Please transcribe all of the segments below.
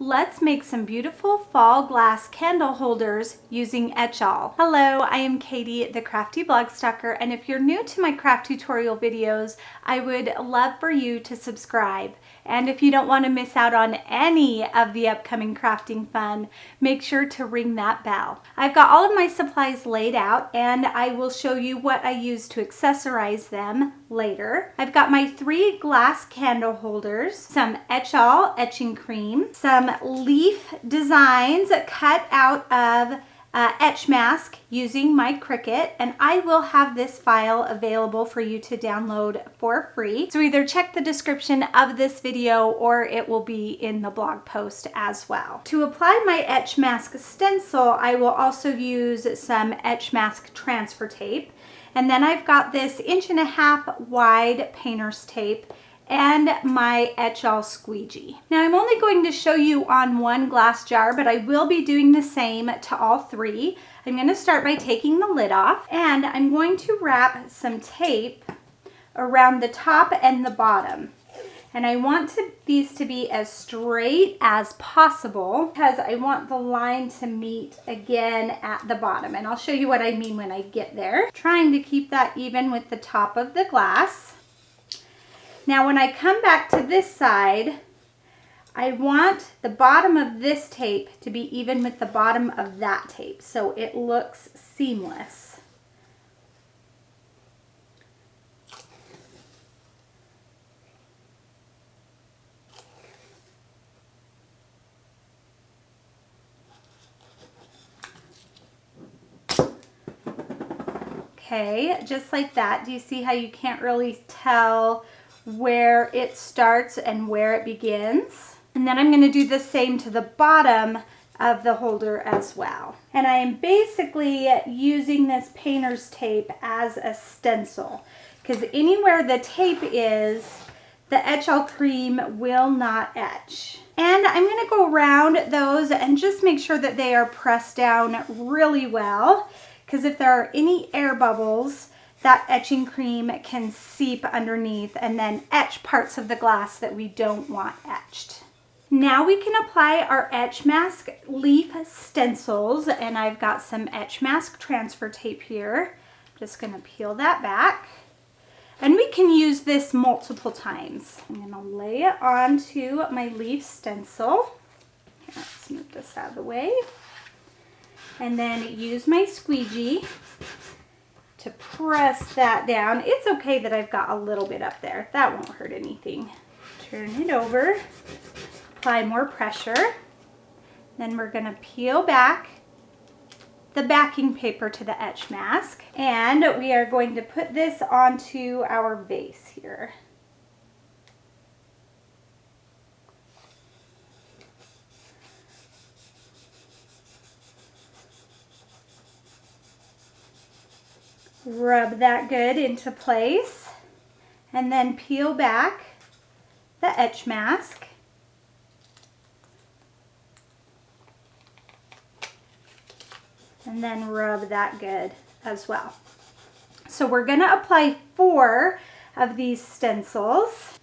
Let's make some beautiful fall glass candle holders using Etching. Hello, I am Katie, the Crafty Blogstalker, and if you're new to my craft tutorial videos, I would love for you to subscribe. And if you don't want to miss out on any of the upcoming crafting fun, make sure to ring that bell. I've got all of my supplies laid out, and I will show you what I use to accessorize them later. I've got my 3 glass candle holders, some etching cream, some leaf designs cut out of etch mask using my Cricut, and I will have this file available for you to download for free. So either check the description of this video or it will be in the blog post as well. To apply my etch mask stencil, I will also use some etch mask transfer tape. And then I've got this 1.5 inch wide painter's tape and my Etching squeegee. Now I'm only going to show you on one glass jar, but I will be doing the same to all 3. I'm going to start by taking the lid off, and I'm going to wrap some tape around the top and the bottom. And I want these to be as straight as possible because I want the line to meet again at the bottom. And I'll show you what I mean when I get there. Trying to keep that even with the top of the glass. Now when I come back to this side, I want the bottom of this tape to be even with the bottom of that tape so it looks seamless. Okay, just like that. Do you see how you can't really tell where it starts and where it begins? And then I'm going to do the same to the bottom of the holder as well. And I am basically using this painter's tape as a stencil because anywhere the tape is, the etching cream will not etch. And I'm going to go around those and just make sure that they are pressed down really well, because if there are any air bubbles, that etching cream can seep underneath and then etch parts of the glass that we don't want etched. Now we can apply our etch mask leaf stencils, and I've got some etch mask transfer tape here. I'm just going to peel that back. And we can use this multiple times. I'm going to lay it onto my leaf stencil. Here, let's move this out of the way. And then use my squeegee to press that down. It's okay that I've got a little bit up there. That won't hurt anything. Turn it over, apply more pressure. Then we're gonna peel back the backing paper to the etch mask, and we are going to put this onto our vase here. Rub that good into place, and then peel back the etch mask. And then rub that good as well. So we're going to apply 4 of these stencils.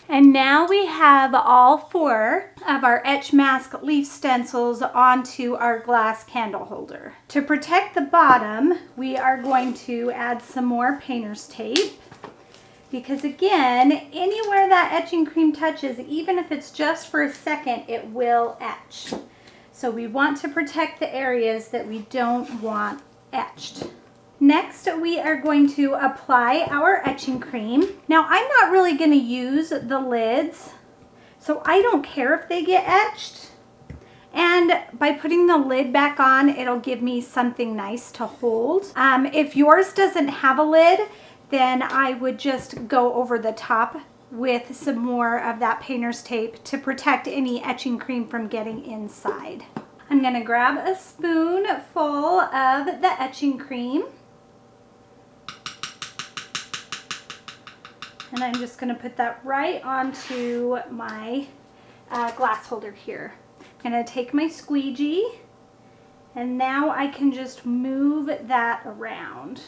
And now we have all 4 of our etch mask leaf stencils onto our glass candle holder. To protect the bottom, we are going to add some more painter's tape, because again, anywhere that etching cream touches, even if it's just for a second, it will etch. So we want to protect the areas that we don't want etched. Next, we are going to apply our etching cream. Now, I'm not really going to use the lids, so I don't care if they get etched. And by putting the lid back on, it'll give me something nice to hold. If yours doesn't have a lid, then I would just go over the top with some more of that painter's tape to protect any etching cream from getting inside. I'm going to grab a spoonful of the etching cream. And I'm just going to put that right onto my glass holder here. I'm going to take my squeegee, and now I can just move that around.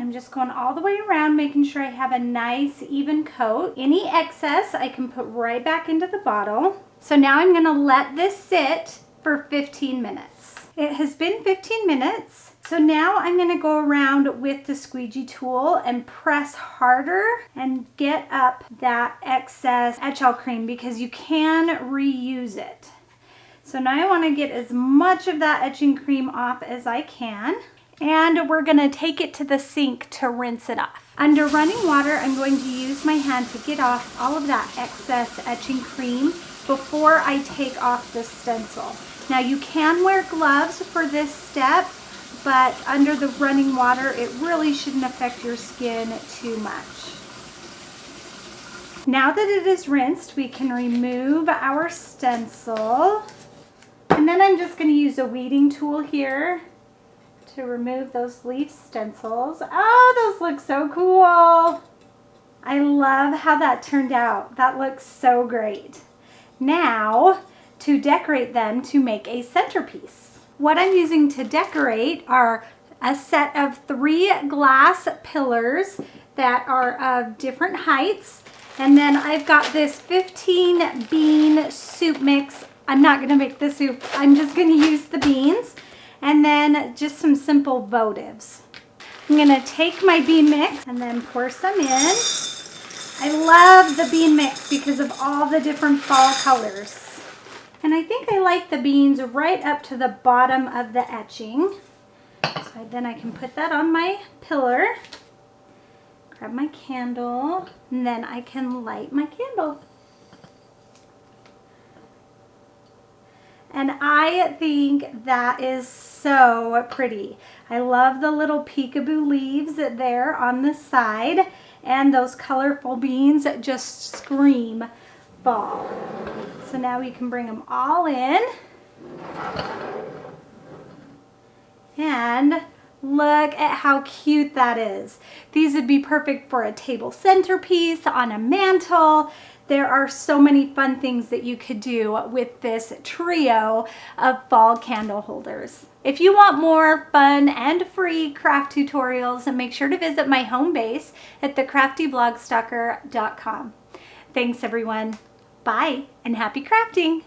I'm just going all the way around, making sure I have a nice even coat. Any excess I can put right back into the bottle. So now I'm gonna let this sit for 15 minutes. It has been 15 minutes. So now I'm gonna go around with the squeegee tool and press harder and get up that excess etchall cream because you can reuse it. So now I wanna get as much of that etching cream off as I can. And we're gonna take it to the sink to rinse it off. Under running water, I'm going to use my hand to get off all of that excess etching cream before I take off the stencil. Now you can wear gloves for this step, but under the running water, it really shouldn't affect your skin too much. Now that it is rinsed, we can remove our stencil. And then I'm just gonna use a weeding tool here to remove those leaf stencils. Oh, those look so cool. I love how that turned out. That looks so great. Now, to decorate them to make a centerpiece. What I'm using to decorate are a set of 3 glass pillars that are of different heights. And then I've got this 15 bean soup mix. I'm not gonna make the soup, I'm just gonna use the beans. And then just some simple votives. I'm gonna take my bean mix and then pour some in. I love the bean mix because of all the different fall colors. And I think I like the beans right up to the bottom of the etching. So then I can put that on my pillar, grab my candle, and then I can light my candle. And I think that is so pretty. I love the little peekaboo leaves there on the side, and those colorful beans just scream fall. So now we can bring them all in. And look at how cute that is. These would be perfect for a table centerpiece, on a mantle. There are so many fun things that you could do with this trio of fall candle holders. If you want more fun and free craft tutorials, make sure to visit my home base at thecraftyblogstalker.com. Thanks everyone. Bye and happy crafting.